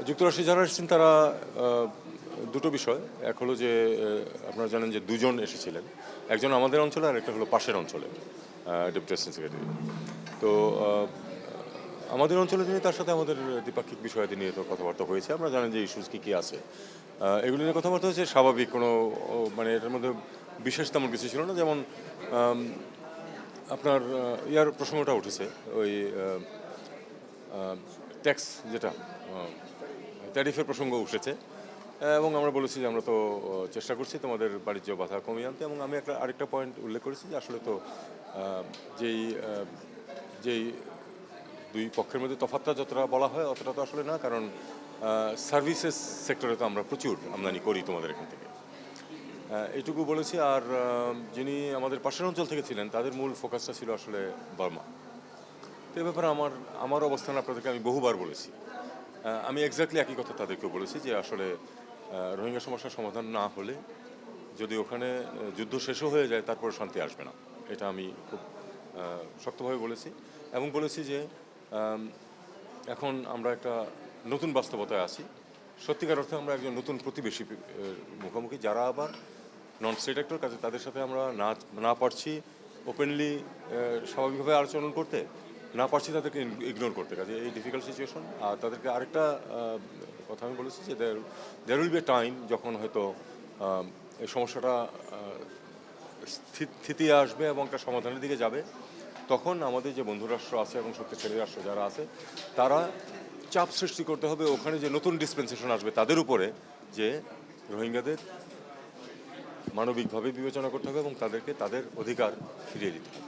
যুক্তরাষ্ট্রে যারা এসেছেন তারা দুটো বিষয়। এক হলো যে আপনারা জানেন যে দুজন এসেছিলেন, একজন আমাদের অঞ্চলে আর একটা হলো পাশের অঞ্চলে ডেপুটি অ্যাসিস্ট্যান্ট সেক্রেটারি। তো আমাদের অঞ্চলে যিনি তার সাথে আমাদের দ্বিপাক্ষিক বিষয়াদি নিয়ে তো কথাবার্তা হয়েছে। আমরা জানেন যে ইস্যুস কী কী আছে, এগুলো নিয়ে কথাবার্তা হয়েছে স্বাভাবিক। কোনো মানে এটার মধ্যে বিশেষ তেমন কিছু ছিল না। যেমন আপনার ইয়ার প্রসঙ্গটা উঠেছে, ওই ট্যাক্স যেটা ট্যারিফের প্রসঙ্গ উঠেছে, এবং আমরা বলেছি যে আমরা তো চেষ্টা করছি তোমাদের বাণিজ্য বাধা কমিয়ে আনতে। এবং আমি আরেকটা পয়েন্ট উল্লেখ করেছি যে আসলে তো যেই যেই দুই পক্ষের মধ্যে তফাৎটা যতটা বলা হয় অতটা তো আসলে না, কারণ সার্ভিসেস সেক্টরে তো আমরা প্রচুর আমদানি করি তোমাদের এখান থেকে, এইটুকু বলেছি। আর যিনি আমাদের পাশের অঞ্চল থেকে ছিলেন তাদের মূল ফোকাসটা ছিল আসলে বার্মা। তো এ ব্যাপারে আমার অবস্থান আপনাদেরকে আমি বহুবার বলেছি। আমি এক্স্যাক্টলি একই কথা তাদেরকেও বলেছি যে আসলে রোহিঙ্গা সমস্যার সমাধান না হলে, যদি ওখানে যুদ্ধ শেষও হয়ে যায়, তারপরে শান্তি আসবে না। এটা আমি খুব শক্তভাবে বলেছি। এবং বলেছি যে এখন আমরা একটা নতুন বাস্তবতায় আছি। সত্যিকার অর্থে আমরা একজন নতুন প্রতিবেশী মুখোমুখি, যারা আবার নন স্টেট অ্যাক্টর। কাজে তাদের সাথে আমরা না পারছি ওপেনলি স্বাভাবিকভাবে আচরণ করতে, না পারছি তাদেরকে ইগনোর করতে। কাজে এই ডিফিকাল্ট সিচুয়েশন। আর তাদেরকে আরেকটা কথা আমি বলেছি যে there will be a time যখন হয়তো এই সমস্যাটা স্থিতি আসবে এবং একটা সমাধানের দিকে যাবে। তখন আমাদের যে বন্ধুরাষ্ট্র আছে এবং শক্তিশালী রাষ্ট্র যারা আছে, তারা চাপ সৃষ্টি করতে হবে ওখানে যে নতুন ডিসপেন্সেশন আসবে তাদের উপরে, যে রোহিঙ্গাদের মানবিকভাবে বিবেচনা করতে হবে এবং তাদেরকে তাদের অধিকার ফিরিয়ে দিতে হবে।